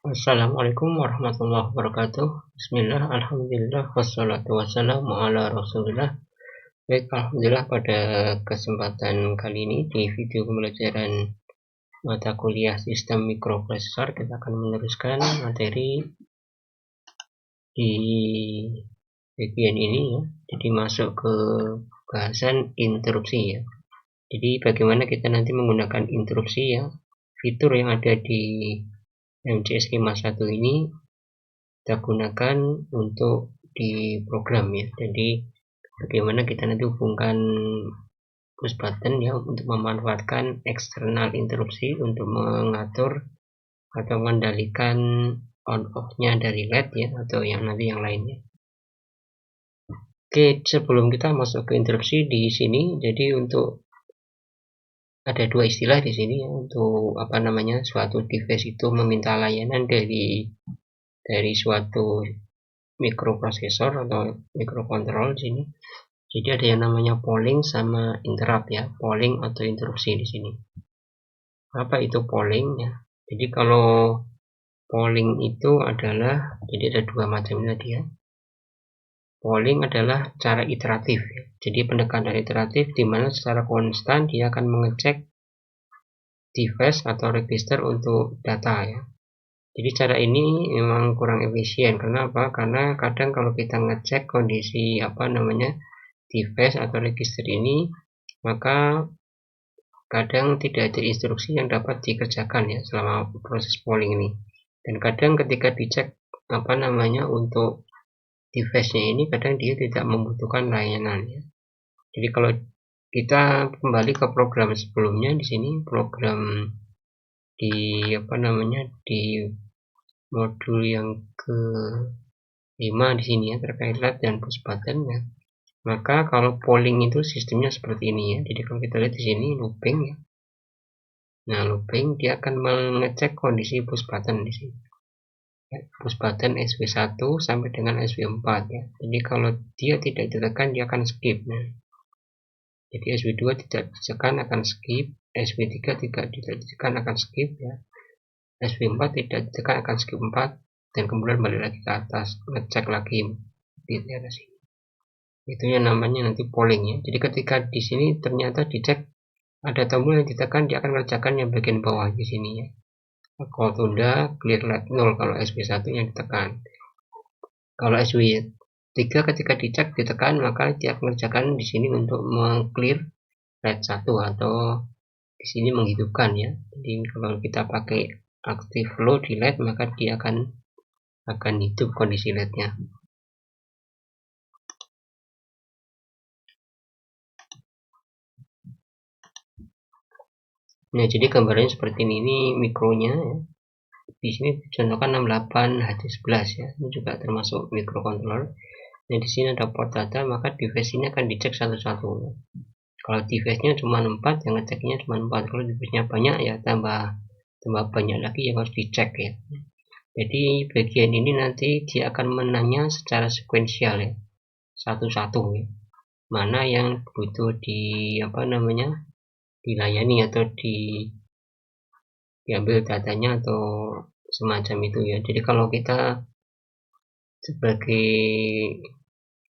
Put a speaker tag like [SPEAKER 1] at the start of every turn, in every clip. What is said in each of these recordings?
[SPEAKER 1] Assalamualaikum warahmatullahi wabarakatuh. Bismillah, alhamdulillah, wassalatu wassalamu ala rasulillah. Baik, alhamdulillah pada kesempatan kali ini di video pembelajaran mata kuliah sistem mikroprosesor kita akan meneruskan materi di bagian ini ya. Jadi masuk ke bahasan interupsi ya. Jadi bagaimana kita nanti menggunakan interupsi ya, fitur yang ada di MCS51 ini kita gunakan untuk di program ya. Jadi bagaimana kita nanti hubungkan push button ya untuk memanfaatkan eksternal interupsi untuk mengatur atau mengendalikan on off-nya dari LED ya, atau yang nanti yang lainnya. Oke, sebelum kita masuk ke interupsi di sini, jadi untuk ada dua istilah di sini ya, untuk suatu device itu meminta layanan dari suatu mikroprosesor atau mikrokontrol di sini. Jadi ada yang namanya polling sama interrupt ya, polling atau interupsi di sini. Apa itu polling ya? Jadi kalau polling itu adalah, jadi ada dua macam tadi ya. Polling adalah cara iteratif ya. Jadi pendekatan iteratif di mana secara konstan dia akan mengecek device atau register untuk data ya. Jadi cara ini memang kurang efisien. Kenapa? Karena kadang kalau kita ngecek kondisi device atau register ini, maka kadang tidak ada instruksi yang dapat dikerjakan ya selama proses polling ini. Dan kadang ketika dicek untuk device-nya ini, kadang dia tidak membutuhkan layanan ya. Jadi kalau kita kembali ke program sebelumnya di sini, program di di modul yang ke-5 di sini ya, terkait LED dan push button ya. Maka kalau polling itu sistemnya seperti ini ya. Jadi kalau kita lihat di sini looping ya. Nah, looping dia akan mengecek kondisi push button di sini. Ya, push button SW1 sampai dengan SW4 ya. Jadi kalau dia tidak ditekan dia akan skip. Nah, jadi SW2 tidak ditekan akan skip, SW3 tidak ditekan akan skip ya. SW4 tidak ditekan akan skip 4 dan kemudian balik lagi ke atas, ngecek lagi di daerah sini. Itu yang namanya nanti polling ya. Jadi ketika di sini ternyata dicek ada tombol yang ditekan, dia akan mengerjakan yang bagian bawah di sini ya. Call tunda, clear LED 0 kalau SW1 yang ditekan. Kalau SW3 ketika dicek ditekan, maka dia mengerjakan di sini untuk meng-clear LED 1 atau di sini menghidupkan ya. Jadi kalau kita pakai active low di LED, maka dia akan hidup kondisi LED-nya. Nah, jadi gambarnya seperti ini mikronya ya. Di sini contohkan 68 H11 ya. Ini juga termasuk mikrokontroller. Nah, di sini ada port data, maka device ini akan dicek satu-satu. Kalau device-nya cuma 4, yang ngeceknya cuma 4. Kalau device-nya banyak ya tambah banyak lagi yang harus dicek ya. Jadi bagian ini nanti dia akan menanya secara sekuensial ya, satu-satu ya, mana yang butuh dilayani atau diambil datanya atau semacam itu ya. Jadi kalau kita sebagai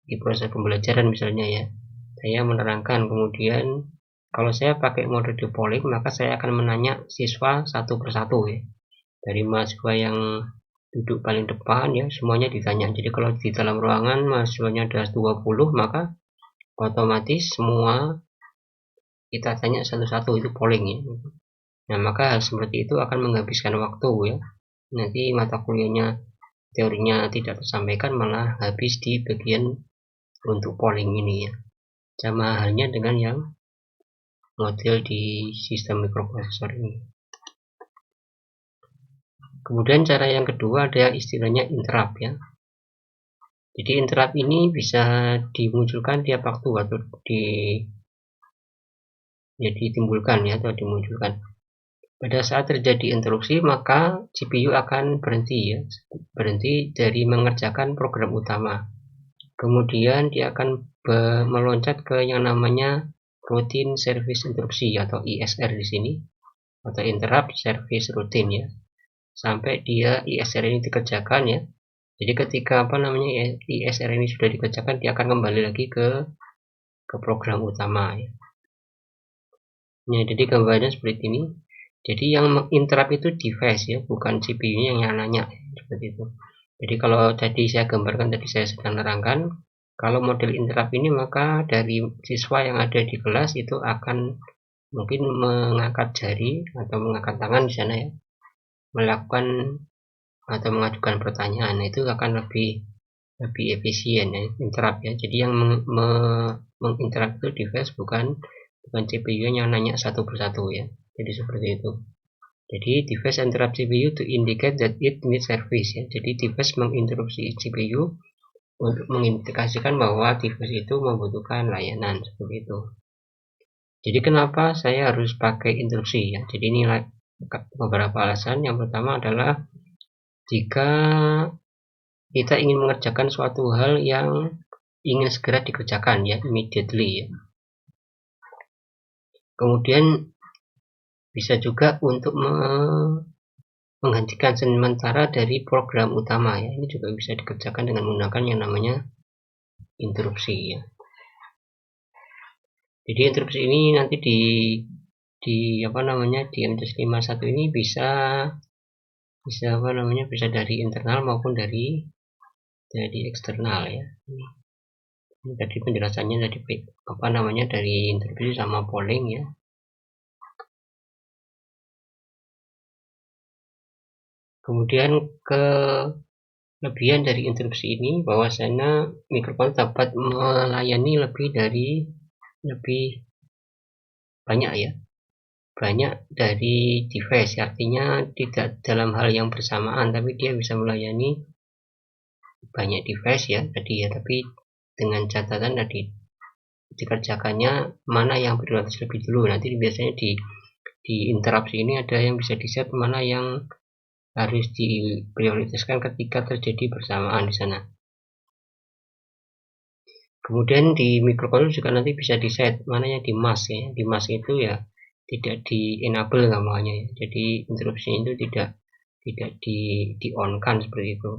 [SPEAKER 1] di proses pembelajaran misalnya ya, saya menerangkan, kemudian kalau saya pakai mode di polling, maka saya akan menanya siswa satu persatu ya. Dari mahasiswa yang duduk paling depan ya, semuanya ditanya. Jadi kalau di dalam ruangan mahasiswanya ada 20, maka otomatis semua kita tanya satu-satu, itu polling ya. Nah, maka hal seperti itu akan menghabiskan waktu ya. Nanti mata kuliahnya teorinya tidak tersampaikan, malah habis di bagian untuk polling ini ya. Sama halnya dengan yang model di sistem mikroprosesor ini. Kemudian cara yang kedua ada yang istilahnya interrupt ya. Jadi interrupt ini bisa dimunculkan tiap waktu atau ditimbulkan ya, atau dimunculkan. Pada saat terjadi interupsi, maka CPU akan berhenti ya, berhenti dari mengerjakan program utama. Kemudian dia akan meloncat ke yang namanya routine service interrupsi atau ISR di sini, atau interrupt service routine ya. sampai dia ISR ini dikerjakan ya. Jadi ketika ISR ini sudah dikerjakan, dia akan kembali lagi ke program utama ya. Nah, jadi gambarnya seperti ini. Jadi yang menginterrupt itu device ya, bukan CPU-nya yang nanya seperti itu. Jadi kalau tadi saya gambarkan, tadi saya sedang nerangkan, kalau model interrupt ini maka dari siswa yang ada di kelas itu akan mungkin mengangkat jari atau mengangkat tangan di sana ya, melakukan atau mengajukan pertanyaan. Nah, itu akan lebih efisien ya, interrupt ya. Jadi yang menginterrupt itu device, bukan CPU yang nanya satu persatu ya. Jadi seperti itu. Jadi device interrupt CPU to indicate that it needs service ya. Jadi device menginterupsi CPU untuk mengindikasikan bahwa device itu membutuhkan layanan seperti itu. Jadi kenapa saya harus pakai interupsi ya? Jadi ini beberapa alasan. Yang pertama adalah jika kita ingin mengerjakan suatu hal yang ingin segera dikerjakan ya, immediately ya. Kemudian bisa juga untuk menghentikan sementara dari program utama ya. Ini juga bisa dikerjakan dengan menggunakan yang namanya interupsi ya. Jadi interupsi ini nanti di M51 ini bisa bisa dari internal maupun dari eksternal ya. Ini tadi penjelasannya dari interupsi sama polling ya. Kemudian kelebihan dari interupsi ini bahwasanya mikrokontroler dapat melayani lebih banyak dari device, artinya tidak dalam hal yang bersamaan, tapi dia bisa melayani banyak device ya tadi ya, tapi dengan catatan tadi dikerjakannya mana yang prioritas lebih dulu. Nanti biasanya di interupsi ini ada yang bisa di set mana yang harus diprioritaskan ketika terjadi bersamaan di sana. Kemudian di microcontroller juga nanti bisa di set mana yang di mask ya. Di mask itu ya tidak di enable namanya ya. Jadi interupsinya itu tidak di on kan seperti itu,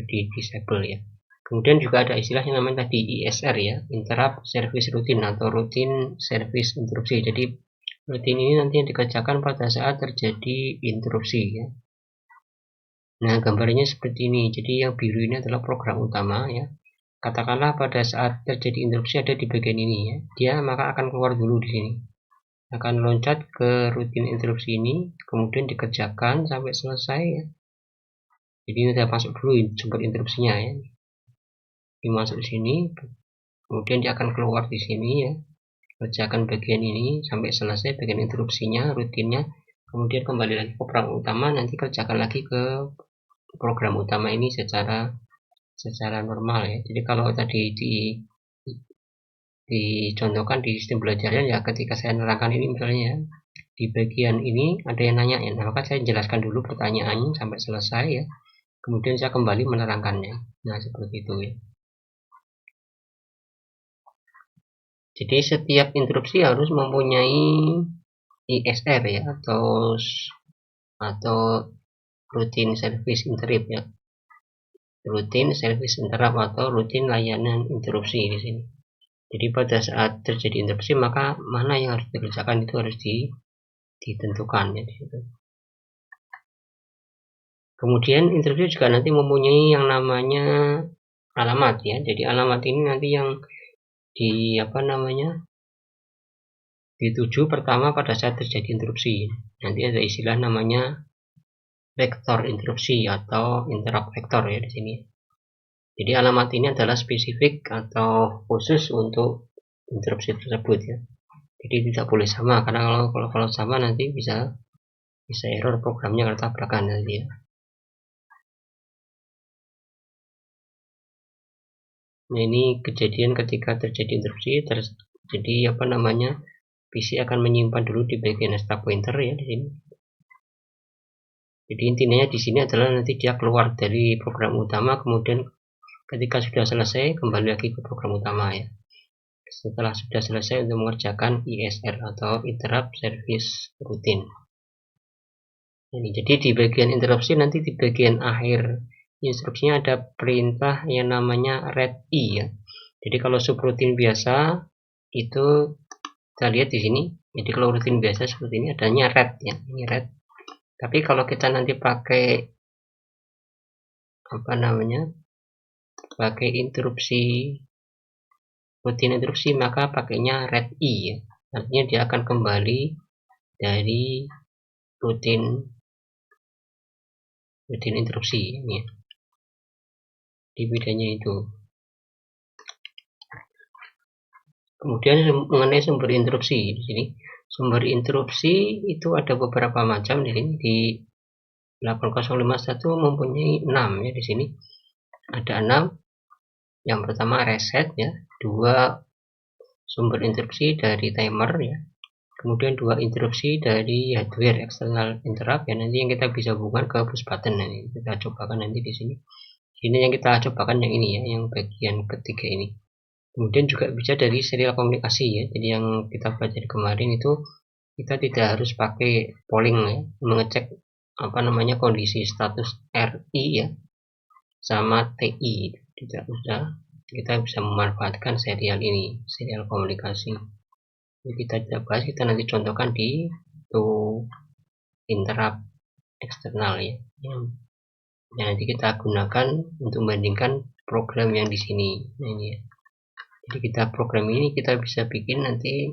[SPEAKER 1] di disable ya. Kemudian juga ada istilahnya namanya tadi ISR ya, interrupt service routine atau routine service interupsi. Jadi routine ini nanti yang dikerjakan pada saat terjadi interupsi ya. Nah, gambarnya seperti ini. Jadi yang biru ini adalah program utama ya. Katakanlah pada saat terjadi interupsi ada di bagian ini ya. Dia maka akan keluar dulu di sini. Akan loncat ke rutin interupsi ini, kemudian dikerjakan sampai selesai ya. Jadi ini sudah masuk dulu sumber interupsinya ya. Dimasuk di sini, kemudian dia akan keluar di sini ya. Kerjakan bagian ini sampai selesai bagian interupsinya, rutinnya. Kemudian kembali lagi ke program utama, nanti kerjakan lagi ke program utama ini secara normal ya. Jadi kalau tadi dicontohkan di sistem belajarnya ya, ketika saya nerangkan ini misalnya di bagian ini ada yang nanya ya, maka saya jelaskan dulu pertanyaannya sampai selesai ya, kemudian saya kembali menerangkannya. Nah, seperti itu ya. Jadi setiap interupsi harus mempunyai ISR ya, atau routine service interrupt ya. Routine service interrupt atau rutin layanan interupsi di sini. Jadi pada saat terjadi interupsi maka mana yang harus dikerjakan itu harus ditentukan ya di situ. Kemudian interupsi juga nanti mempunyai yang namanya alamat ya. Jadi alamat ini nanti yang dituju pertama pada saat terjadi interupsi. Nanti ada istilah namanya vektor interupsi atau interrupt vektor ya di sini. Jadi alamat ini adalah spesifik atau khusus untuk interupsi tersebut ya. Jadi tidak boleh sama, karena kalau sama nanti bisa error programnya karena tabrakan nanti ya. Nah, ini kejadian ketika terjadi interupsi, jadi PC akan menyimpan dulu di bagian stack pointer ya di sini. Jadi intinya di sini adalah nanti dia keluar dari program utama, kemudian ketika sudah selesai kembali lagi ke program utama ya. Setelah sudah selesai untuk mengerjakan ISR atau interrupt service routine. Ini jadi di bagian interupsi nanti di bagian akhir instruksinya ada perintah yang namanya read i ya. Jadi kalau subroutine biasa itu kita lihat di sini. Jadi kalau rutin biasa seperti ini adanya read ya, ini read. Tapi kalau kita nanti pakai apa namanya? Pakai interupsi rutin interupsi maka pakainya read i ya. Artinya dia akan kembali dari rutin interupsi ini ya. Di bedanya itu. Kemudian mengenai sumber interupsi di sini. Sumber interupsi itu ada beberapa macam di sini. Di 8051 mempunyai 6 ya di sini. Ada 6. Yang pertama reset ya, 2 sumber interupsi dari timer ya. Kemudian 2 interupsi dari hardware external interrupt ya, nanti yang kita bisa hubungkan ke push button. Nah, kita cobakan nanti di sini. Ini yang kita cobakan yang ini ya, yang bagian ketiga ini. Kemudian juga bisa dari serial komunikasi ya. Jadi yang kita pelajari kemarin itu kita tidak harus pakai polling ya, mengecek apa namanya kondisi status RI ya sama TI, tidak usah. Kita bisa memanfaatkan serial ini, serial komunikasi. Jadi kita tidak bahas, kita nanti contohkan di interrupt eksternal ya. Yang nanti kita gunakan untuk membandingkan program yang di sini. Nah, ini ya. Jadi kita program ini kita bisa bikin nanti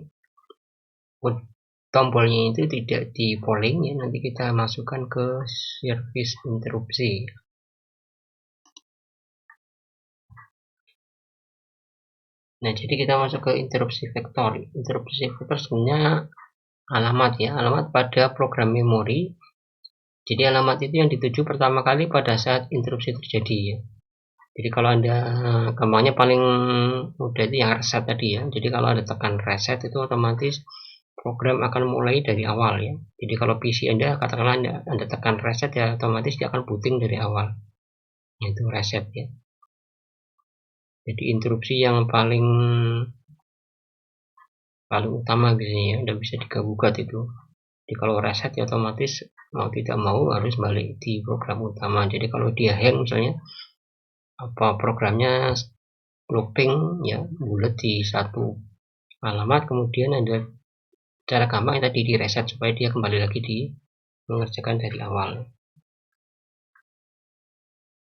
[SPEAKER 1] tombolnya itu tidak di polling ya, nanti kita masukkan ke service interupsi. Nah, jadi kita masuk ke interupsi vektor. Interupsi vektor sebenarnya alamat ya, alamat pada program memori. Jadi alamat itu yang dituju pertama kali pada saat interupsi terjadi ya. Jadi kalau Anda gampangnya paling mudah itu yang reset tadi ya. Jadi kalau Anda tekan reset itu otomatis program akan mulai dari awal ya. Jadi kalau PC Anda katakanlah Anda tekan reset ya, otomatis dia akan booting dari awal. Yaitu reset ya. Jadi interupsi yang paling utama biasanya ya, Anda bisa diganggugat itu. Jadi kalau reset ya otomatis mau tidak mau harus balik di program utama. Jadi kalau dia hang misalnya apa programnya looping ya bulat di satu alamat, kemudian ada cara gampang tadi di reset supaya dia kembali lagi di mengerjakan dari awal.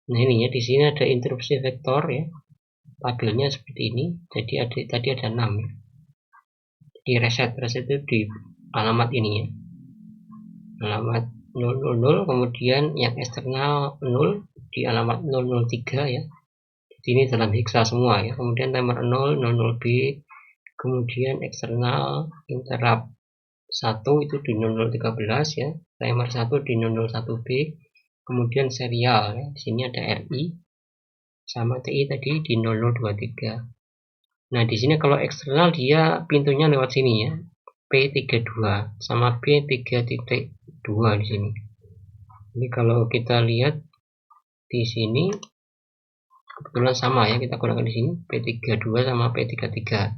[SPEAKER 1] Nah ini ya, di sini ada interupsi vektor ya, tabelnya seperti ini. Jadi tadi ada 6 ya. Di reset itu di alamat ini ya, alamat 000, kemudian yang eksternal 0 di alamat 003 ya. Ini dalam heksa semua ya. Kemudian timer 0, 00B, kemudian eksternal interrupt 1 itu di 0013 ya, timer 1 di 001B, kemudian serial ya. Di sini ada RI sama TI tadi di 0023. Nah, di sini kalau eksternal dia pintunya lewat sini ya. P32 sama P3.2 di sini. Ini kalau kita lihat di sini kebetulan sama ya, kita gunakan di sini P32 sama P33.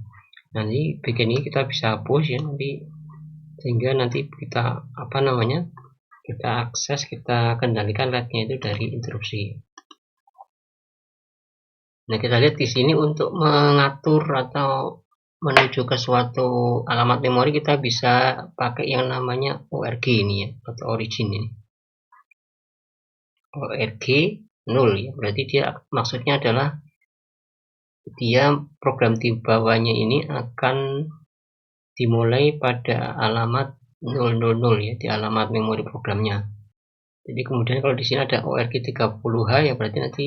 [SPEAKER 1] Nanti bagian ini kita bisa hapus ya nanti, sehingga nanti kita apa namanya kita akses, kita kendalikan LED-nya itu dari interupsi. Nah, kita lihat di sini untuk mengatur atau menuju ke suatu alamat memori kita bisa pakai yang namanya ORG ini ya, atau origin ini. ORG 0 ya, berarti dia maksudnya adalah dia program di bawahnya ini akan dimulai pada alamat 000 ya, di alamat memori programnya. Jadi kemudian kalau di sini ada ORG 30H ya, berarti nanti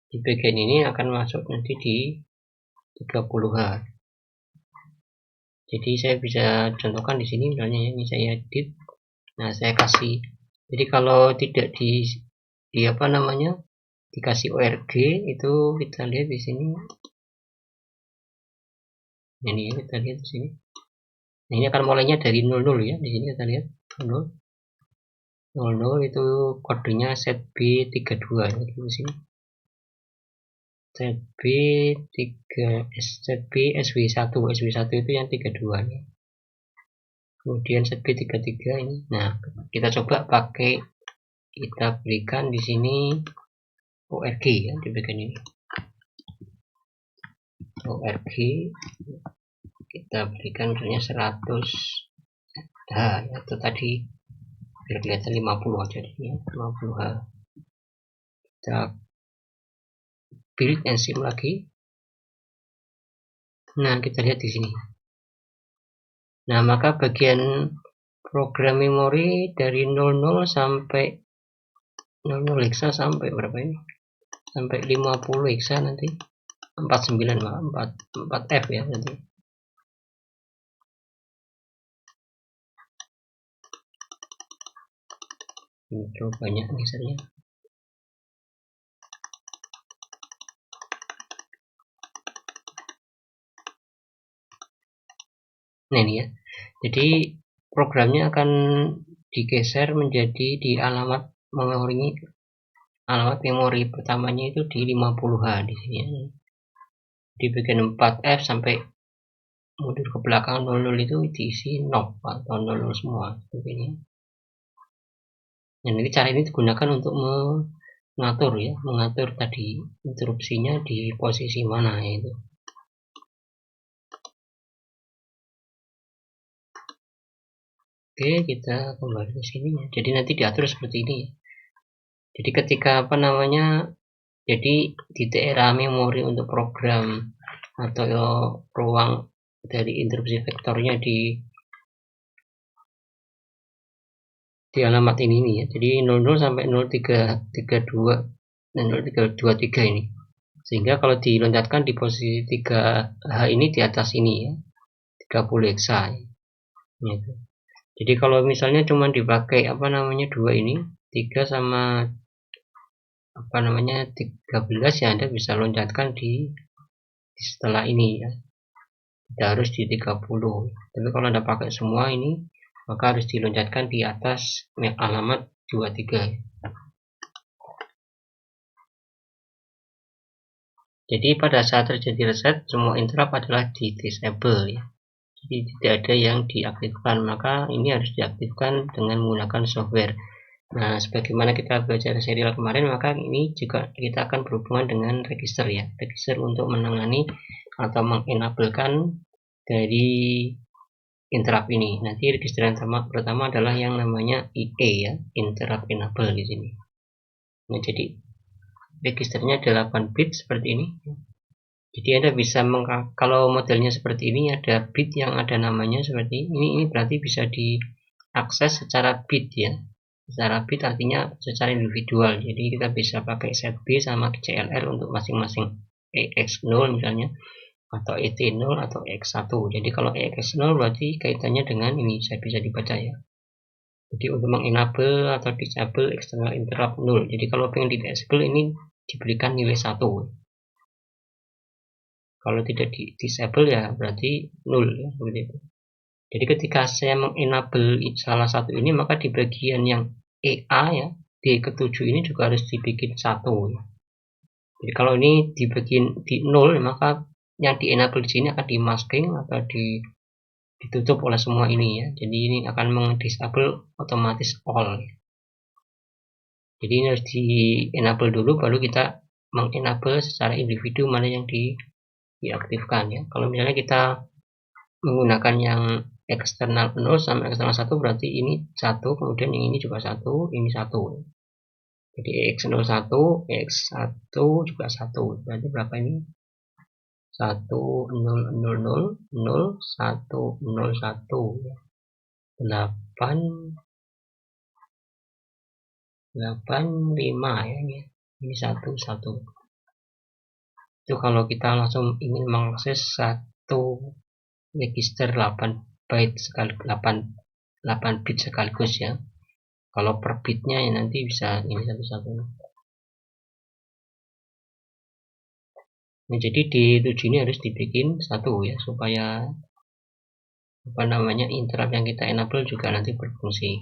[SPEAKER 1] di bagian ini akan masuk nanti di 30H. Jadi saya bisa contohkan di sini misalnya ini saya edit. Nah, saya kasih. Jadi kalau tidak di apa namanya? Dikasih ORG itu kita lihat di sini. Ini kita lihat di sini. Nah, ini akan mulainya dari 00 ya. Di sini kita lihat 00. 00 itu kodenya setB32 ya, di sini. ZB3 ZB SW1 SW1 itu yang 32 ya. kemudian speed 33 ini. Nah, kita coba pakai, kita berikan di sini org ya di bagian ini. Org kita berikan misalnya 100 H ya, itu tadi biar kelihatan 50 aja ya, 50 H. Kita build and sim lagi. Nah, kita lihat di sini. Nah, maka bagian program memori dari 00 sampai 00 hexa sampai berapa ini? Sampai 50 hexa nanti. 49 4F ya nanti. Itu banyak misalnya. Nah ini ya. Jadi programnya akan digeser menjadi di alamat memori, alamat memori pertamanya itu di 50H di sini ya. Di bagian 4F sampai mundur ke belakang 00 itu diisi 0 atau 00 semua seperti ini. Nah, ini cara ini digunakan untuk mengatur ya, mengatur tadi interupsinya di posisi mana itu. Oke, kita kembali ke sini ya. Jadi nanti diatur seperti ini ya. Jadi ketika apa namanya, jadi di daerah memori untuk program atau ruang dari interupsi vektornya di alamat ini nih ya. Jadi 00 sampai 0332 dan 0323 ini. Sehingga kalau diloncatkan di posisi 3H ini di atas ini ya. 30 hexa ya. Gitu. Jadi kalau misalnya cuma dipakai apa namanya dua ini, 3 sama apa namanya 13 ya, Anda bisa loncatkan di setelah ini ya. Tidak harus di 30. Tapi kalau Anda pakai semua ini, maka harus diloncatkan di atas alamat 23 ya. Jadi pada saat terjadi reset, semua interrupt adalah di disable ya. Jadi tidak ada yang diaktifkan, maka ini harus diaktifkan dengan menggunakan software. Nah, sebagaimana kita belajar serial kemarin, maka ini juga kita akan berhubungan dengan register ya. Register untuk menangani atau mengenablekan dari interrupt ini. Nanti register yang pertama adalah yang namanya IE ya, interrupt enable di sini. Nah, jadi registernya 8 bit seperti ini. Jadi Anda bisa kalau modelnya seperti ini ada bit yang ada namanya seperti ini berarti bisa diakses secara bit ya. Secara bit artinya secara individual. Jadi kita bisa pakai set B sama CLR untuk masing-masing EX0 misalnya, atau ET0 atau EX1. Jadi kalau EX0 berarti kaitannya dengan ini, saya bisa dibaca ya. Jadi untuk mengenable atau disable external interrupt 0. Jadi kalau pengen di disable ini diberikan nilai 1. Kalau tidak di disable ya berarti 0 ya, seperti itu. Jadi ketika saya mengenable salah satu ini, maka di bagian yang EA ya, di ketujuh ini juga harus dibikin 1 ya. Jadi kalau ini dibikin di 0, maka yang di enable di sini akan di masking atau ditutup oleh semua ini ya. Jadi ini akan mengdisable otomatis all ya. Jadi ini harus di enable dulu, baru kita mengenable secara individu mana yang diaktifkan ya. Kalau misalnya kita menggunakan yang eksternal 0 sama eksternal 1 berarti ini 1, kemudian yang ini juga 1, ini 1. Jadi X01, X1 juga 1. Berarti berapa ini? 1 0 0 0 0 1 0 1 8 8 5 ya ini. Ini 1 1. Itu kalau kita langsung ingin mengakses satu register 8 byte sekaligus, 8 bit sekaligus ya. Kalau per bitnya ya nanti bisa ini satu-satu. Nah, jadi di 7 ini harus dibikin 1 ya, supaya apa namanya interrupt yang kita enable juga nanti berfungsi.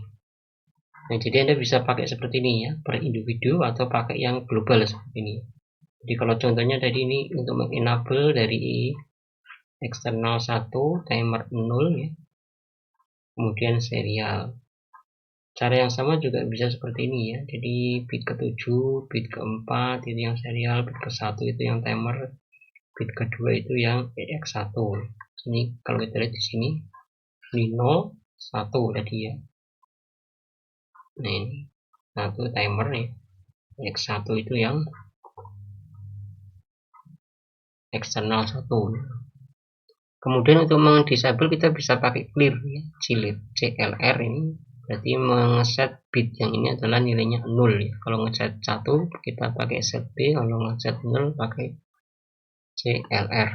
[SPEAKER 1] Nah, jadi Anda bisa pakai seperti ini ya, per individu atau pakai yang global seperti ini. Jadi kalau contohnya tadi ini untuk mengenable dari eksternal 1 timer 0 ya. kemudian serial. Cara yang sama juga bisa seperti ini ya. Jadi bit ke-7, bit ke-4 itu yang serial, bit ke-1 itu yang timer, bit ke-2 itu yang EX1. Ini kalau kita lihat di sini, ini 0, 1 tadi ya. Nah ini 1 timer ya. EX1 itu yang eksternal 1. Kemudian untuk mengdisable kita bisa pakai clear ya. CLR ini berarti mengeset bit yang ini adalah nilainya 0 ya. Kalau ngeset 1 kita pakai set B, kalau ngeset 0 pakai CLR.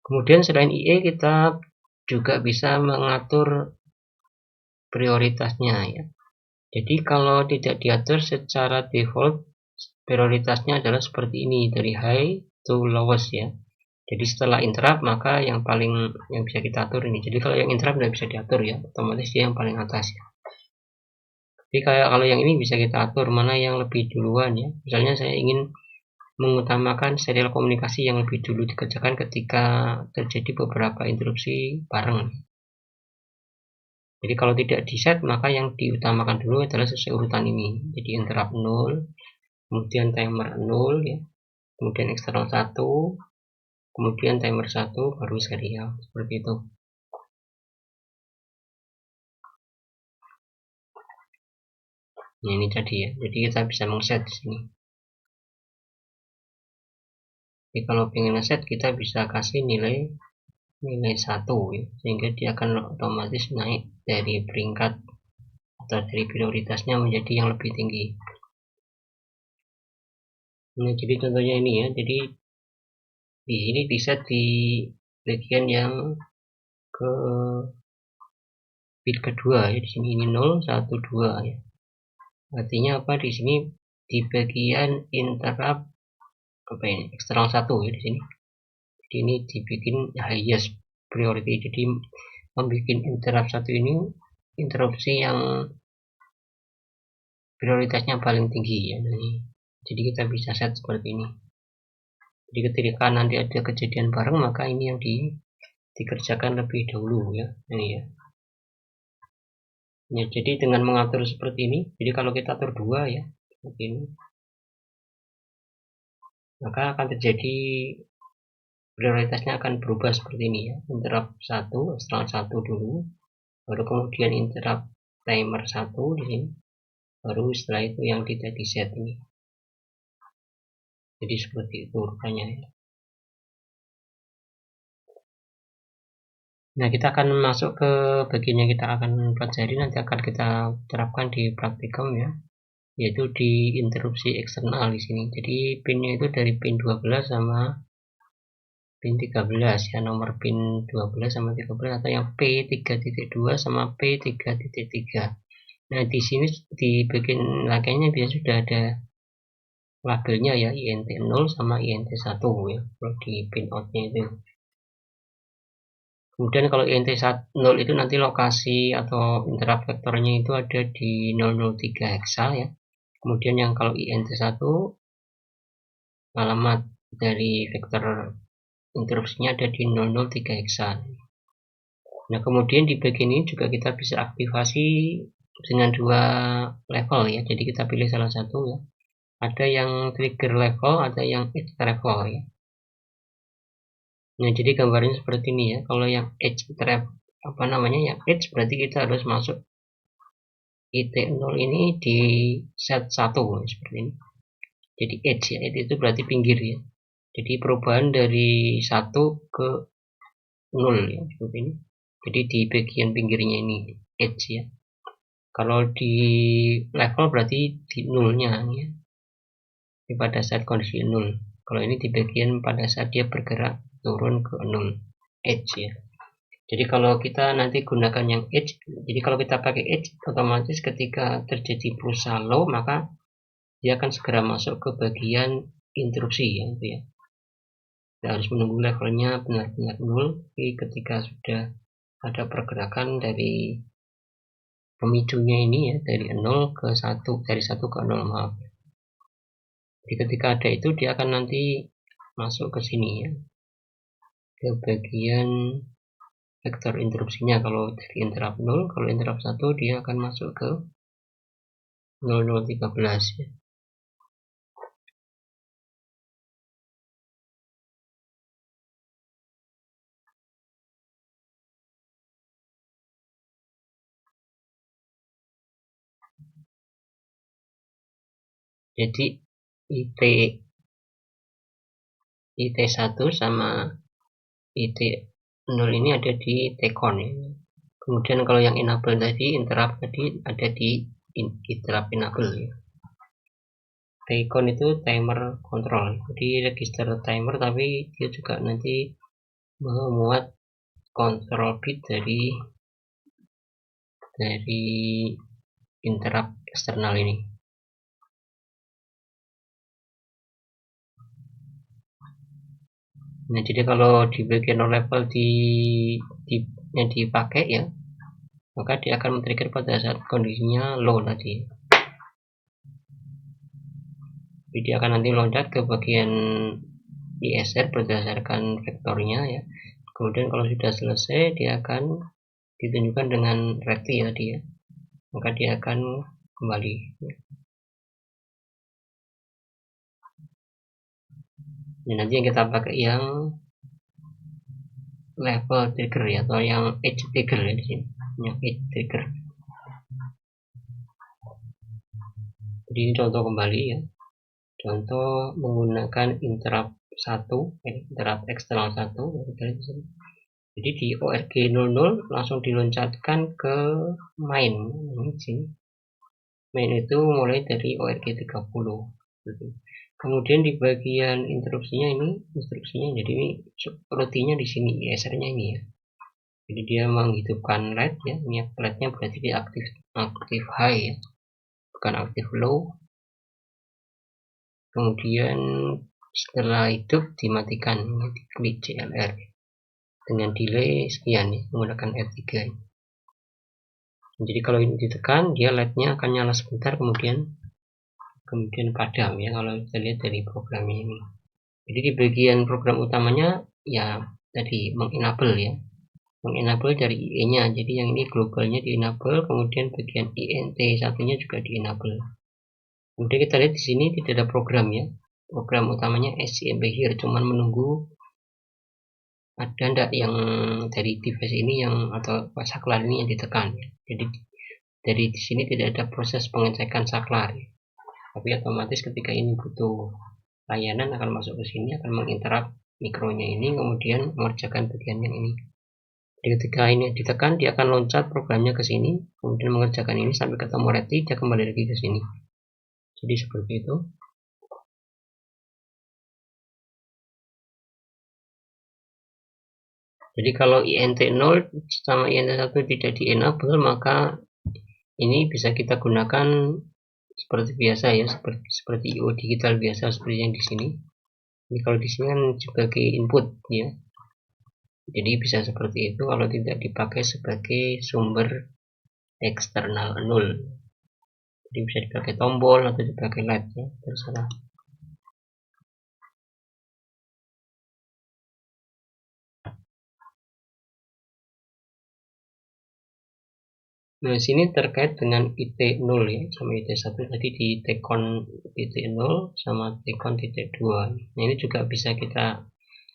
[SPEAKER 1] Kemudian selain IE kita juga bisa mengatur prioritasnya ya. Jadi kalau tidak diatur secara default, prioritasnya adalah seperti ini, dari high to lowest ya. Jadi setelah interrupt maka yang bisa kita atur ini. Jadi kalau yang interrupt tidak bisa diatur ya, otomatis dia yang paling atas ya. Jadi kalau yang ini bisa kita atur mana yang lebih duluan ya. Misalnya saya ingin mengutamakan serial komunikasi yang lebih dulu dikerjakan ketika terjadi beberapa interupsi bareng. Jadi kalau tidak di set maka yang diutamakan dulu adalah sesuai urutan ini. Jadi interrupt 0, kemudian timer 0 ya, kemudian eksternal 1, kemudian timer 1, baru serial, seperti itu. Nah, ini tadi ya. Jadi kita bisa mengset di sini. Jadi kalau pengen set kita bisa kasih nilai 1 ya, sehingga dia akan otomatis naik dari peringkat atau dari prioritasnya menjadi yang lebih tinggi. Nah, jadi contohnya ini ya. Jadi di sini di set di bagian yang ke bit kedua ya, di sini ini 0, 1, 2 ya. Artinya apa di sini di bagian interrupt apa ini? Eksternal 1 ya di sini. Jadi ini dibikin highest priority. Jadi membuat interrupt 1 ini interupsi yang prioritasnya paling tinggi ya. Jadi kita bisa set seperti ini. Jadi ketika nanti ada kejadian bareng maka ini yang dikerjakan lebih dahulu ya. Ini ya. Ya, jadi dengan mengatur seperti ini, jadi kalau kita atur 2 ya, seperti ini, maka akan terjadi prioritasnya akan berubah seperti ini ya. Interrupt 1, eksternal 1 dulu, baru kemudian interrupt timer 1 di sini, baru setelah itu yang tidak di set ini. Jadi seperti itu rupanya ya. Nah, kita akan masuk ke bagian yang kita akan pelajari, nanti akan kita terapkan di praktikum ya, yaitu di interupsi eksternal di sini. Jadi pinnya itu dari pin 12 sama pin 13 ya, nomor pin 12 sama 13 atau yang P3.2 sama P3.3. Nah, di sini di bagian rangkaiannya biasa sudah ada labelnya ya, INT 0 sama INT 1 ya, kalau di pin outnya itu. Kemudian kalau INT 0 itu nanti lokasi atau interrupt vektornya itu ada di 003 hexa ya. Kemudian yang kalau INT 1 alamat dari vektor interupsinya ada di 003 hexa. Nah, kemudian di bagian ini juga kita bisa aktivasi dengan 2 level ya. Jadi kita pilih salah satu ya. Ada yang trigger level, ada yang edge level ya. Nah, jadi gambarnya seperti ini ya. Kalau yang edge yang edge berarti kita harus masuk IT0 ini di set 1 seperti ini. Jadi edge ya, edge itu berarti pinggir ya. Jadi perubahan dari 1 ke 0 ya, seperti ini. Jadi di bagian pinggirnya ini edge ya. Kalau di level berarti di nolnya ya. Ini pada saat kondisi 0. Kalau ini di bagian pada saat dia bergerak turun ke 0 edge ya. Jadi kalau kita nanti gunakan yang edge, jadi kalau kita pakai edge otomatis ketika terjadi pulsa low maka dia akan segera masuk ke bagian interupsi ya, itu ya. Kita harus menunggu levelnya benar-benar 0, tapi ketika sudah ada pergerakan dari pemicunya ini ya, dari 0 ke 1, dari 1 ke 0 maaf. Jadi ketika ada itu dia akan nanti masuk ke sini ya, ke bagian vektor interupsinya. Kalau dari interrupt 0, kalau interrupt 1 dia akan masuk ke 0013 ya. Jadi IT1 sama IT0 ini ada di T-con ya. Kemudian kalau yang enable tadi, interrupt tadi ada di interrupt enable ya. T-con itu timer control, jadi register timer, tapi dia juga nanti memuat control bit dari interrupt eksternal ini. Nah, jadi kalau di bagian low level yang dipakai ya, maka dia akan men-trigger pada saat kondisinya low tadi. Jadi dia akan nanti loncat ke bagian ISR berdasarkan vektornya ya. Kemudian kalau sudah selesai, dia akan ditunjukkan dengan reti tadi ya. Maka dia akan kembali. Dan nanti yang kita pakai yang level trigger ya, atau yang edge trigger ya di sini. Yang edge trigger. Jadi ini contoh kembali ya. Contoh menggunakan interrupt 1, interrupt eksternal 1. Jadi di ORG 00 langsung diloncatkan ke main. Main itu mulai dari ORG 30. Kemudian di bagian interupsinya ini, instruksinya, jadi ini rutinnya di sini, ISR-nya ini ya. Jadi dia menghidupkan LED ya. Ini LED-nya berarti dia aktif high ya, bukan aktif low. Kemudian setelah hidup dimatikan, diklik CLR dengan delay sekian ya, menggunakan R3. Jadi kalau ini ditekan, dia LED-nya akan nyala sebentar, kemudian padam ya, kalau kita lihat dari program ini. Jadi di bagian program utamanya ya tadi mengenable ya, mengenable dari IE-nya. Jadi yang ini globalnya di enable, kemudian bagian INT satunya juga di enable. Kemudian kita lihat di sini tidak ada program ya. Program utamanya SCMP here, cuman menunggu ada enggak yang dari device ini yang atau saklar ini yang ditekan ya. Jadi dari di sini tidak ada proses pengecekan saklar ya. Tapi otomatis ketika ini butuh layanan akan masuk ke sini, akan menginterrupt mikronya ini, kemudian mengerjakan bagian yang ini. Jadi ketika ini ditekan, dia akan loncat programnya ke sini, kemudian mengerjakan ini sampai ketemu ready, dia kembali lagi ke sini. Jadi seperti itu. Jadi kalau INT 0 sama INT 1 tidak di enable, maka ini bisa kita gunakan seperti biasa ya, seperti IO digital biasa seperti yang di sini. Ini kalau di sini kan sebagai input ya. Jadi bisa seperti itu kalau tidak dipakai sebagai sumber eksternal 0. Jadi bisa dipakai tombol atau dipakai LED ya, terserah. Nah, sini terkait dengan IT0 ya, sama IT1 tadi di T-con titik 0 sama T-con titik 2. Nah, ini juga bisa kita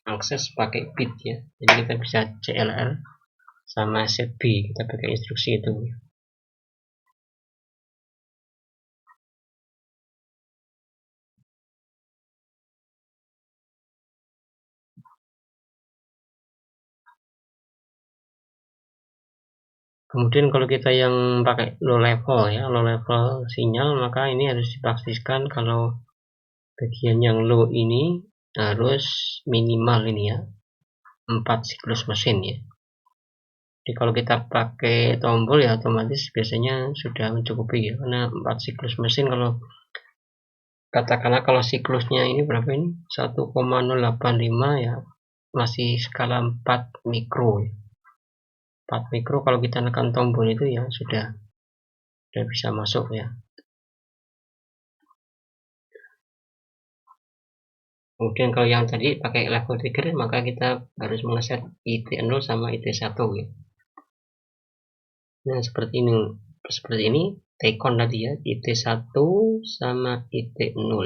[SPEAKER 1] akses pakai bit ya. Jadi kita bisa CLR sama set B, kita pakai instruksi itu. Kemudian kalau kita yang pakai low level ya, low level sinyal, maka ini harus dipastikan kalau bagian yang low ini harus minimal ini ya, 4 siklus mesin ya. Jadi kalau kita pakai tombol ya otomatis biasanya sudah mencukupi ya, karena 4 siklus mesin, kalau katakanlah kalau siklusnya ini berapa ini, 1,085 ya, masih skala 4 mikro ya. 4 mikro kalau kita tekan tombol itu ya sudah bisa masuk ya. Kemudian kalau yang tadi pakai level trigger, maka kita harus mengeset IT0 sama IT1 ya. Nah, seperti ini Tcon tadi ya, IT1 sama IT0.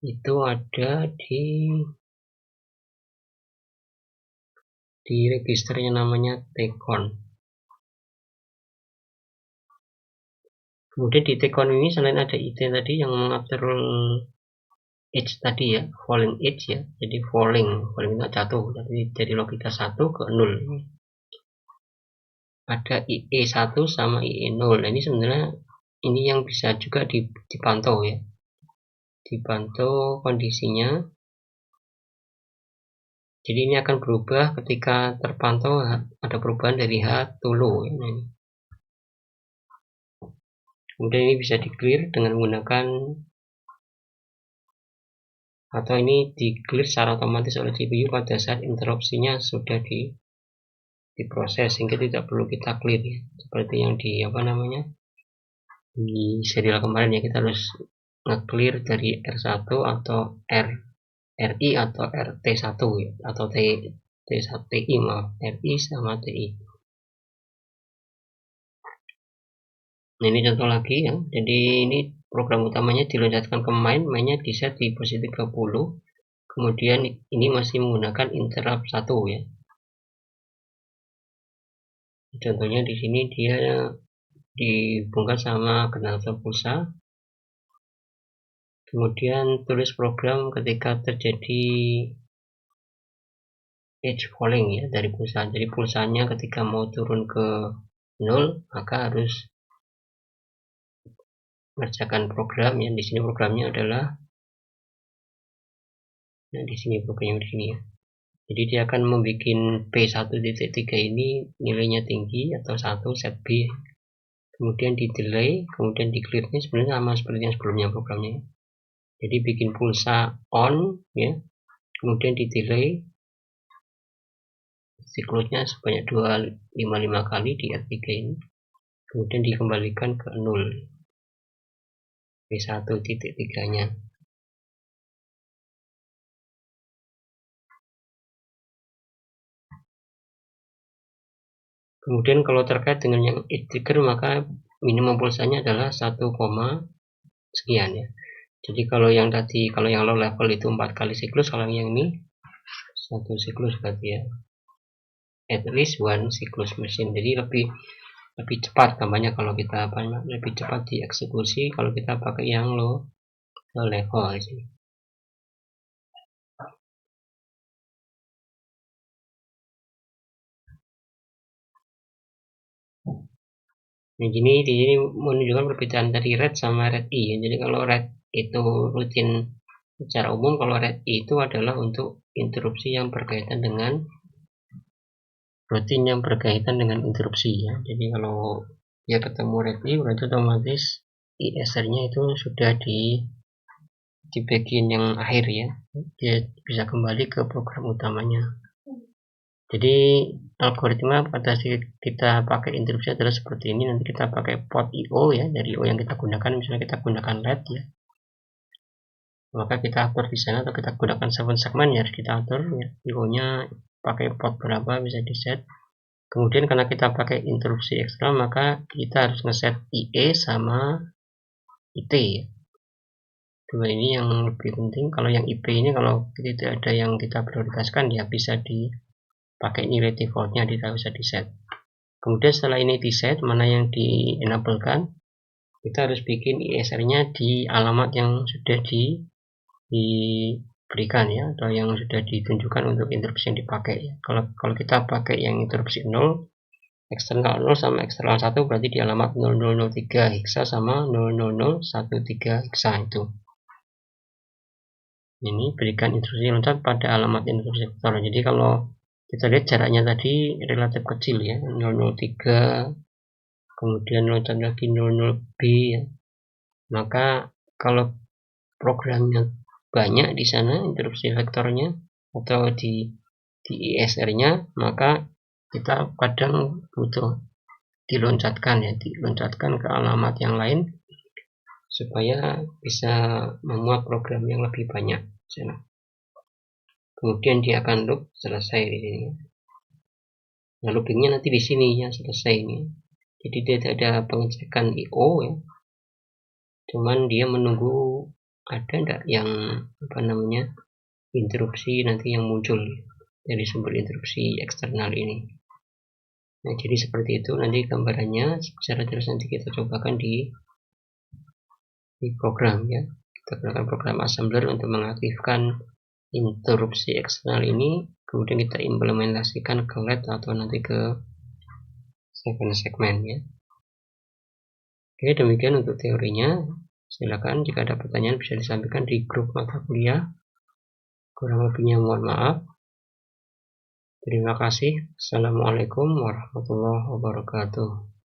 [SPEAKER 1] Itu ada di registernya namanya Tcon. Kemudian di Tcon ini selain ada IT tadi yang mengatur edge tadi ya, falling edge ya, jadi falling itu jatuh, jadi logika 1 ke 0. Ada IE1 sama IE0. Nah, ini sebenarnya ini yang bisa juga dipantau ya, dipantau kondisinya. Jadi ini akan berubah ketika terpantau ada perubahan dari H to low. Nah, ini. Kemudian ini bisa di clear dengan menggunakan, atau ini di clear secara otomatis oleh CPU pada saat interupsinya sudah diproses, sehingga tidak perlu kita clear ya. Seperti yang di di serial kemarin ya, kita harus nge-clear dari R1 atau RI atau RT1 ya, atau T1 TI maaf, RI sama TI. Nah, ini contoh lagi ya. Jadi ini program utamanya diloncat ke mainnya di set di posisi 30. Kemudian ini masih menggunakan interrupt 1 ya. Contohnya di sini dia dibongkar sama generator pulsa. Kemudian tulis program ketika terjadi edge falling ya dari pulsa. Jadi pulsanya ketika mau turun ke 0, maka harus mengerjakan program ya. Di sini programnya adalah, nah di sini programnya di sini ya. Jadi dia akan membuat P1.3 ini nilainya tinggi atau 1 set B. Kemudian di delay, kemudian di clear. Ini sebenarnya sama seperti yang sebelumnya programnya. Jadi bikin pulsa on ya. Kemudian di delay siklusnya sebanyak 255 kali di R3 ini. Kemudian dikembalikan ke 0. P1.3 nya. Kemudian kalau terkait dengan yang edge trigger, maka minimum pulsanya adalah 1, sekian ya. Jadi kalau yang low level itu 4 kali siklus, kalau yang ini 1 siklus berarti ya. At least 1 siklus mesin. Jadi lebih cepat kampanye kalau kita lebih cepat dieksekusi kalau kita pakai yang low level sini. Nah, di sini menunjukkan perbedaan dari red sama red I ya. Jadi kalau red itu rutin secara umum, kalau red I itu adalah untuk interupsi yang berkaitan dengan interupsi ya. Jadi kalau dia ketemu red I berarti otomatis ISR-nya itu sudah di bagian yang akhir ya. Dia bisa kembali ke program utamanya. Jadi algoritma pada saat kita pakai interupsi adalah seperti ini. Nanti kita pakai port IO ya, dari IO yang kita gunakan, misalnya kita gunakan LED ya, maka kita atur di sana, atau kita gunakan 7 segmen ya, harus kita atur ya, IO nya pakai port berapa bisa di set. Kemudian karena kita pakai interupsi eksternal, maka kita harus ngeset IE sama IT ya. Dua ini yang lebih penting. Kalau yang IP ini kalau tidak ada yang kita prioritaskan, ya bisa dipakai nilai defaultnya, tidak bisa di set. Kemudian setelah ini di set, mana yang di enablekan, kita harus bikin ISR-nya di alamat yang sudah diberikan ya, atau yang sudah ditunjukkan untuk interupsi yang dipakai ya. Kalau kita pakai yang interupsi 0, eksternal 0 sama eksternal 1 berarti di alamat 0003 hexa sama 00013 hexa itu. Ini berikan instruksi loncat pada alamat interupsi vektor. Jadi kalau kita lihat jaraknya tadi relatif kecil ya, 003, kemudian loncat lagi 00B ya. Maka kalau programnya banyak di sana interupsi vektornya atau di ISR-nya, maka kita kadang butuh diloncatkan ke alamat yang lain supaya bisa memuat program yang lebih banyak. Kemudian dia akan loop selesai di sini. Nah, loopingnya nanti di sini ya selesai ini. Jadi dia tidak ada pengecekan IO ya. Cuman dia menunggu ada enggak yang interupsi nanti yang muncul dari sumber interupsi eksternal ini. Nah, jadi seperti itu nanti gambarannya secara terus nanti kita cobakan di program ya. Kita gunakan program assembler untuk mengaktifkan interupsi eksternal ini, kemudian kita implementasikan ke LED atau nanti ke segmen ya. Oke, demikian untuk teorinya. Silakan jika ada pertanyaan bisa disampaikan di grup mata kuliah. Kurang lebihnya mohon maaf. Terima kasih. Assalamualaikum warahmatullahi wabarakatuh.